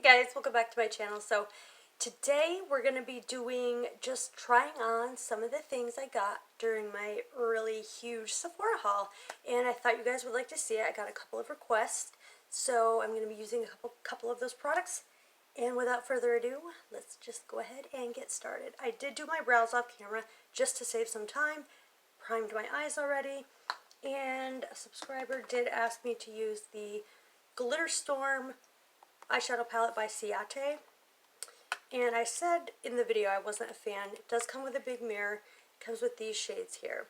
guys, welcome back to my channel. So today we're going to be doing just trying on some of the things I got during my really huge Sephora haul, and I thought you guys would like to see it. I got a couple of requests, so I'm going to be using a couple of those products. And without further ado, let's just go ahead and get started. I did do my brows off camera just to save some time, primed my eyes already, and a subscriber did ask me to use the Glitter Storm eyeshadow palette by Ciate, and I said in the video I wasn't a fan. It does come with a big mirror. It comes with these shades here.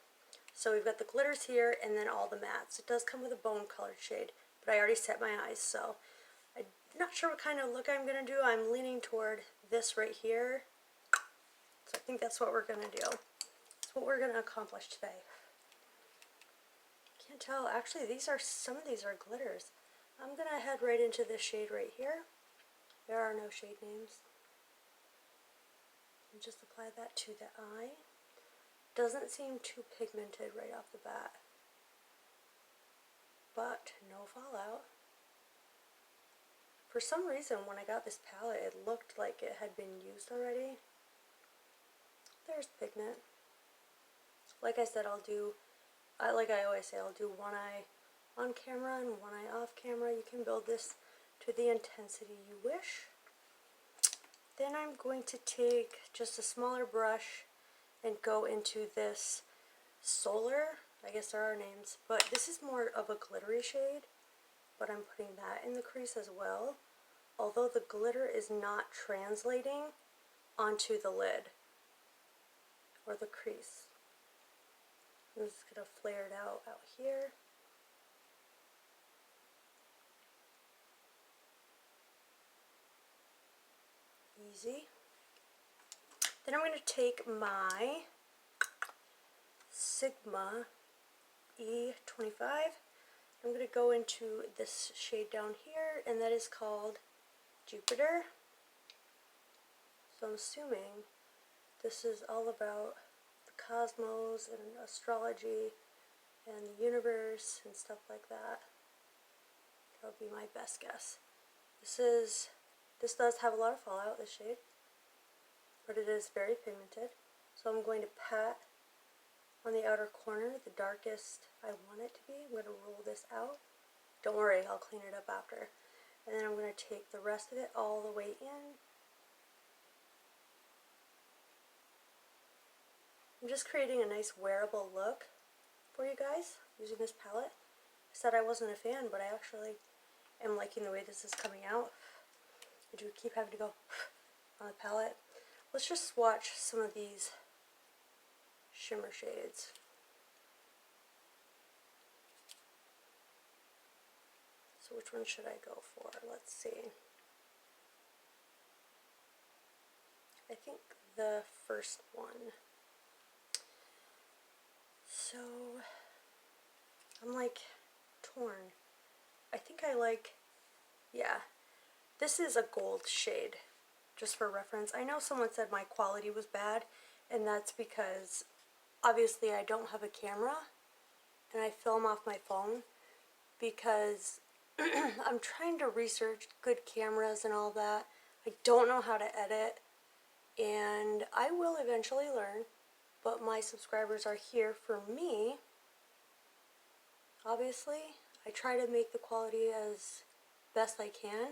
So we've got the glitters here and then all the mattes. It does come with a bone colored shade, but I already set my eyes, so I'm not sure what kind of look I'm going to do. I'm leaning toward this right here, so I think that's what we're going to do. That's what we're going to accomplish today. Can't tell. Actually, some of these are glitters. I'm going to head right into this shade right here. There are no shade names. And just apply that to the eye. Doesn't seem too pigmented right off the bat, but no fallout. For some reason, when I got this palette, it looked like it had been used already. There's pigment. Like I said, like I always say, I'll do one eye on camera and one eye off camera. You can build this to the intensity you wish. Then I'm going to take just a smaller brush and go into this Solar, I guess there are names, but this is more of a glittery shade, but I'm putting that in the crease as well, although the glitter is not translating onto the lid or the crease. I'm just going to flare it out here. Easy. Then I'm going to take my Sigma E25. I'm going to go into this shade down here, and that is called Jupiter. So I'm assuming this is all about the cosmos and astrology and the universe and stuff like that. That would be my best guess. This does have a lot of fallout, this shade, but it is very pigmented. So I'm going to pat on the outer corner, the darkest I want it to be. I'm going to roll this out. Don't worry, I'll clean it up after. And then I'm going to take the rest of it all the way in. I'm just creating a nice wearable look for you guys using this palette. I said I wasn't a fan, but I actually am liking the way this is coming out. I do keep having to go on the palette. Let's just swatch some of these shimmer shades. So which one should I go for? Let's see. I think the first one. So I'm like torn. I think I like, yeah. This is a gold shade, just for reference. I know someone said my quality was bad, and that's because obviously I don't have a camera and I film off my phone because I'm trying to research good cameras and all that. I don't know how to edit, and I will eventually learn, but my subscribers are here for me. Obviously, I try to make the quality as best I can.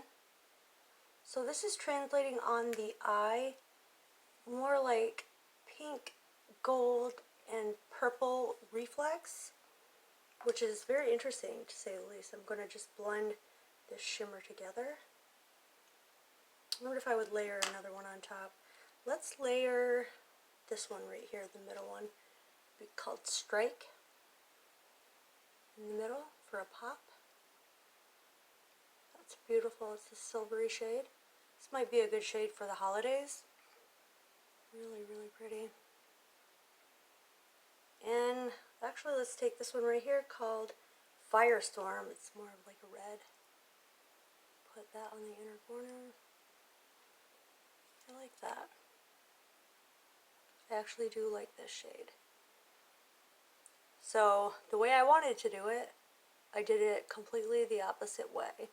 So this is translating on the eye more like pink, gold, and purple reflex, which is very interesting to say the least. I'm going to just blend this shimmer together. I wonder if I would layer another one on top. Let's layer this one right here, the middle one. It'd be called Strike in the middle for a pop. It's beautiful. It's a silvery shade. This might be a good shade for the holidays. Really, really pretty. And actually, let's take this one right here called Firestorm. It's more of like a red. Put that on the inner corner. I like that. I actually do like this shade. So the way I wanted to do it, I did it completely the opposite way.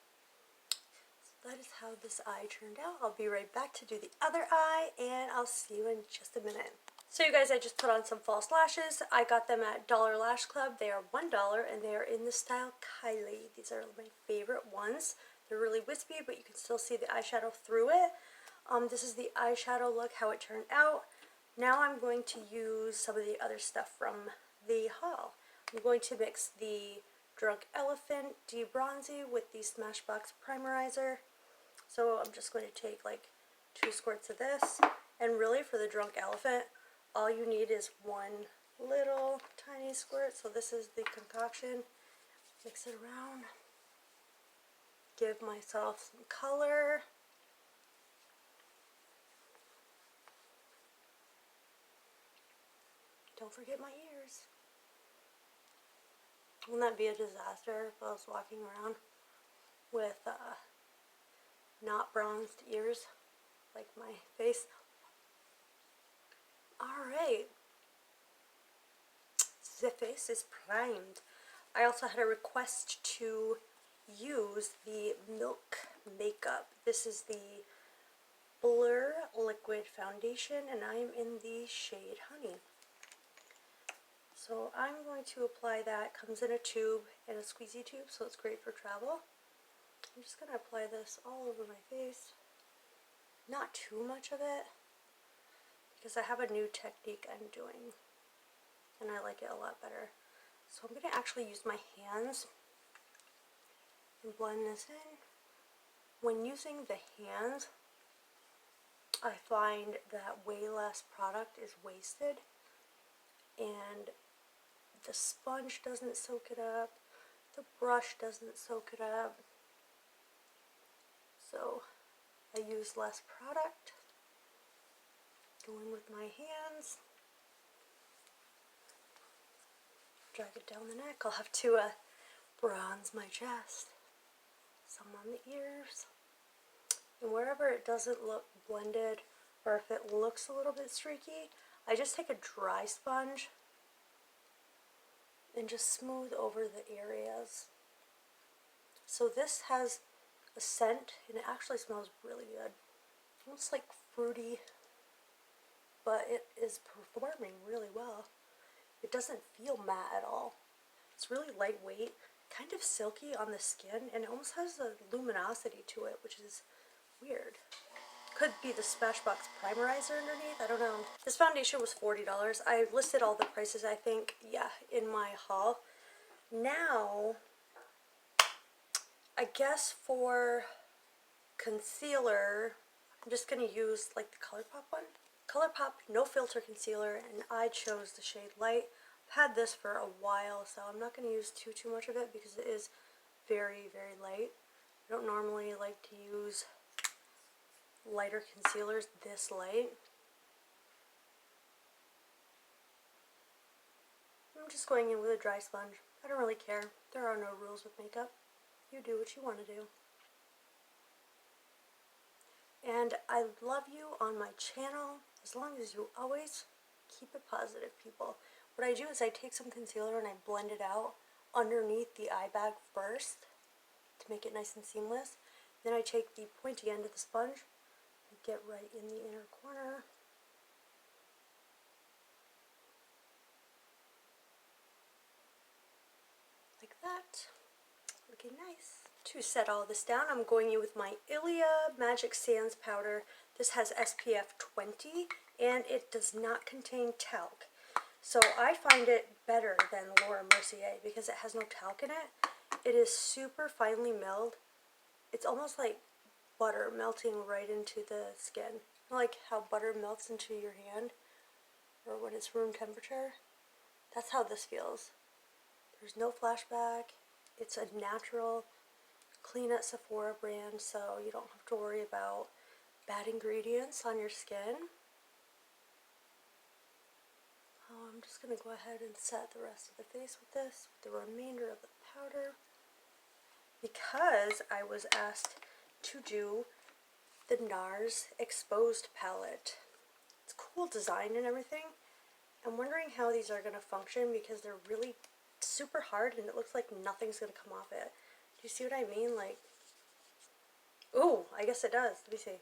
So that is how this eye turned out. I'll be right back to do the other eye, and I'll see you in just a minute. So you guys, I just put on some false lashes. I got them at Dollar Lash Club. They are $1 and they are in the style Kylie. These are my favorite ones. They're really wispy, but you can still see the eyeshadow through it. This is the eyeshadow look, how it turned out. Now I'm going to use some of the other stuff from the haul. I'm going to mix the Drunk Elephant Debronzy with the Smashbox Primerizer. So I'm just going to take like 2 squirts of this. And really for the Drunk Elephant, all you need is 1 little tiny squirt. So this is the concoction. Mix it around. Give myself some color. Don't forget my ears. Wouldn't that be a disaster if I was walking around with not bronzed ears like my face? Alright. The face is primed. I also had a request to use the Milk Makeup. This is the Blur Liquid Foundation and I'm in the shade Honey. So I'm going to apply that. It comes in a tube and a squeezy tube, so it's great for travel. I'm just going to apply this all over my face. Not too much of it, because I have a new technique I'm doing, and I like it a lot better. So I'm going to actually use my hands and blend this in. When using the hands, I find that way less product is wasted, and the sponge doesn't soak it up, the brush doesn't soak it up, so I use less product. Going with my hands, drag it down the neck. I'll have to bronze my chest, some on the ears, and wherever it doesn't look blended or if it looks a little bit streaky, I just take a dry sponge and just smooth over the areas. So this has a scent and it actually smells really good. Almost like fruity, but it is performing really well. It doesn't feel matte at all. It's really lightweight, kind of silky on the skin, and it almost has a luminosity to it, which is weird. Could be the Smashbox Primerizer underneath, I don't know. This foundation was $40. I listed all the prices, I think, yeah, in my haul. Now, I guess for concealer, I'm just going to use like the Colourpop one. Colourpop No Filter Concealer, and I chose the shade Light. I've had this for a while, so I'm not going to use too much of it because it is very, very light. I don't normally like to use lighter concealers this light. I'm just going in with a dry sponge. I don't really care. There are no rules with makeup. You do what you want to do. And I love you on my channel as long as you always keep it positive, people. What I do is I take some concealer and I blend it out underneath the eye bag first to make it nice and seamless. Then I take the pointy end of the sponge and get right in the inner corner. Like that. Looking nice. To set all this down, I'm going in with my Ilia Magic Sands powder. This has SPF 20 and it does not contain talc. So I find it better than Laura Mercier because it has no talc in it. It is super finely milled. It's almost like butter melting right into the skin. Like how butter melts into your hand or when it's room temperature. That's how this feels. There's no flashback. It's a natural, clean at Sephora brand, so you don't have to worry about bad ingredients on your skin. I'm just going to go ahead and set the rest of the face with this, with the remainder of the powder, because I was asked to do the Nars Exposed palette. It's cool design and everything. I'm wondering how these are going to function because they're really super hard and it looks like nothing's going to come off it. Do you see what I mean? Like, Ooh, I guess it does. Let me see.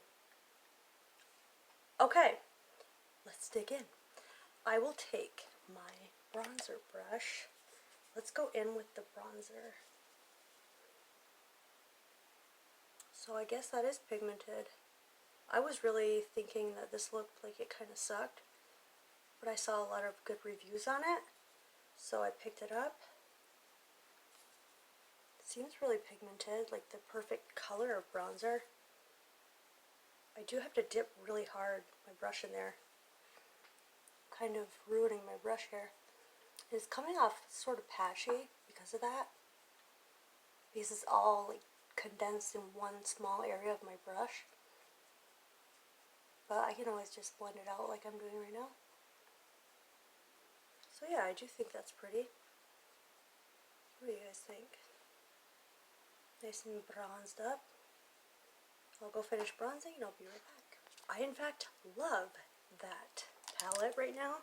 Okay, let's dig in. I will take my bronzer brush. Let's go in with the bronzer. So I guess that is pigmented. I was really thinking that this looked like it kind of sucked, but I saw a lot of good reviews on it, so I picked it up. It seems really pigmented, like the perfect color of bronzer. I do have to dip really hard my brush in there, kind of ruining my brush here. It's coming off sort of patchy because of that, because it's all like condensed in one small area of my brush. But I can always just blend it out like I'm doing right now. So yeah, I do think that's pretty. What do you guys think? Nice and bronzed up. I'll go finish bronzing and I'll be right back. I in fact love that palette right now.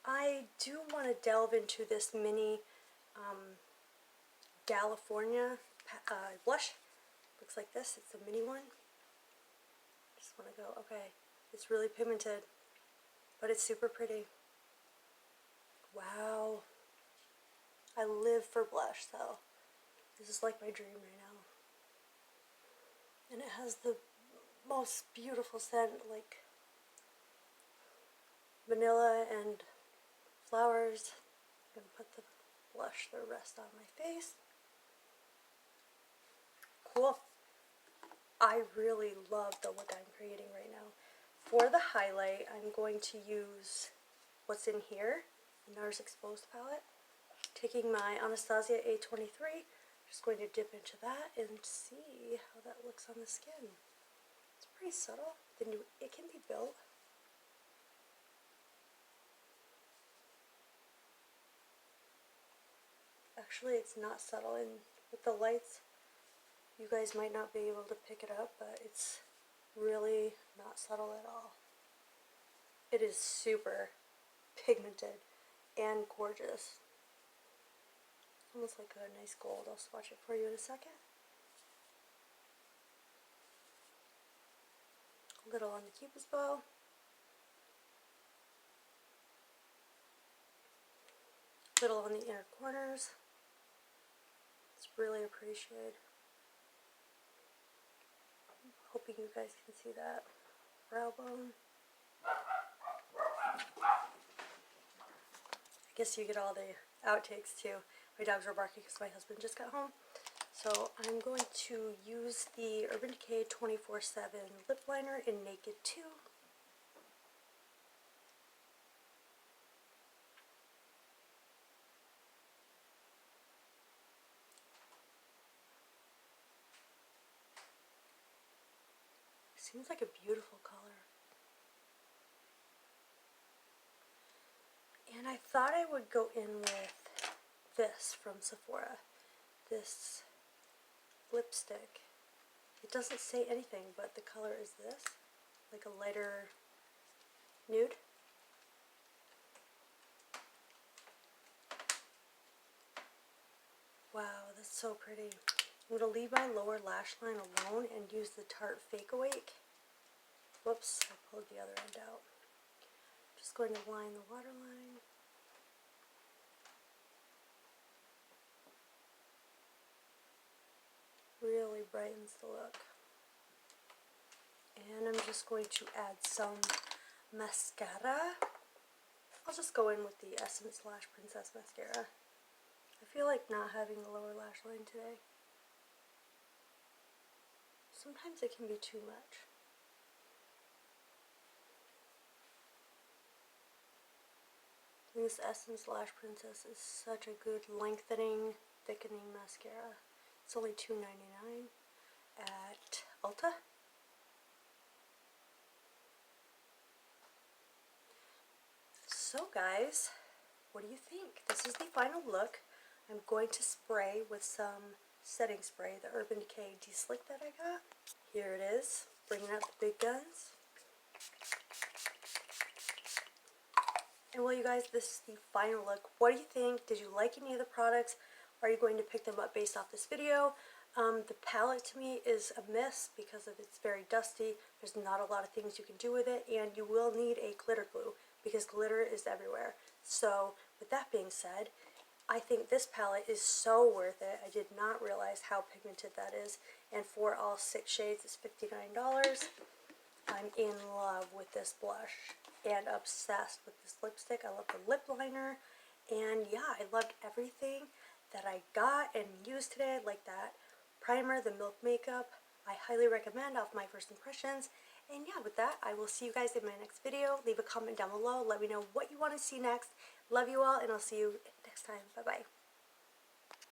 I do want to delve into this mini California blush. Looks like this. It's a mini one. Just want to go, okay, it's really pigmented, but it's super pretty. Wow. I live for blush, so this is like my dream right now. And it has the most beautiful scent, like vanilla and flowers. I'm going to put the blush the rest on my face. Cool. I really love the look I'm creating right now. For the highlight, I'm going to use what's in here, the Nars Exposed palette. Taking my Anastasia A23, just going to dip into that and see how that looks on the skin. It's pretty subtle. It can be built. Actually, it's not subtle, and with the lights, you guys might not be able to pick it up, but it's really not subtle at all. It is super pigmented and gorgeous. Almost like a nice gold. I'll swatch it for you in a second. A little on the cupid's bow. A little on the inner corners. It's really a pretty shade. I'm hoping you guys can see that. Brow bone. I guess you get all the outtakes too. My dogs were barking because my husband just got home. So I'm going to use the Urban Decay 24/7 lip liner in Naked 2. Seems like a beautiful color. And I thought I would go in with this from Sephora. This lipstick. It doesn't say anything, but the color is this. Like a lighter nude. Wow, that's so pretty. I'm going to leave my lower lash line alone and use the Tarte Fake Awake. Whoops, I pulled the other end out. Just going to line the waterline. Really brightens the look. And I'm just going to add some mascara. I'll just go in with the Essence Lash Princess mascara. I feel like not having a lower lash line today. Sometimes it can be too much. And this Essence Lash Princess is such a good lengthening, thickening mascara. It's only $2.99 at Ulta. So guys, what do you think? This is the final look. I'm going to spray with some setting spray, the Urban Decay De-Slick that I got. Here it is, bringing out the big guns. And well, you guys, this is the final look. What do you think? Did you like any of the products? Are you going to pick them up based off this video? The palette to me is a miss because of it's very dusty. There's not a lot of things you can do with it, and you will need a glitter glue because glitter is everywhere. So with that being said, I think this palette is so worth it. I did not realize how pigmented that is, and for all 6 shades it's $59. I'm in love with this blush and obsessed with this lipstick. I love the lip liner, and yeah, I loved everything that I got and used today. I like that primer, the Milk Makeup. I highly recommend off my first impressions. And yeah, with that, I will see you guys in my next video. Leave a comment down below. Let me know what you want to see next. Love you all, and I'll see you next time. Bye-bye.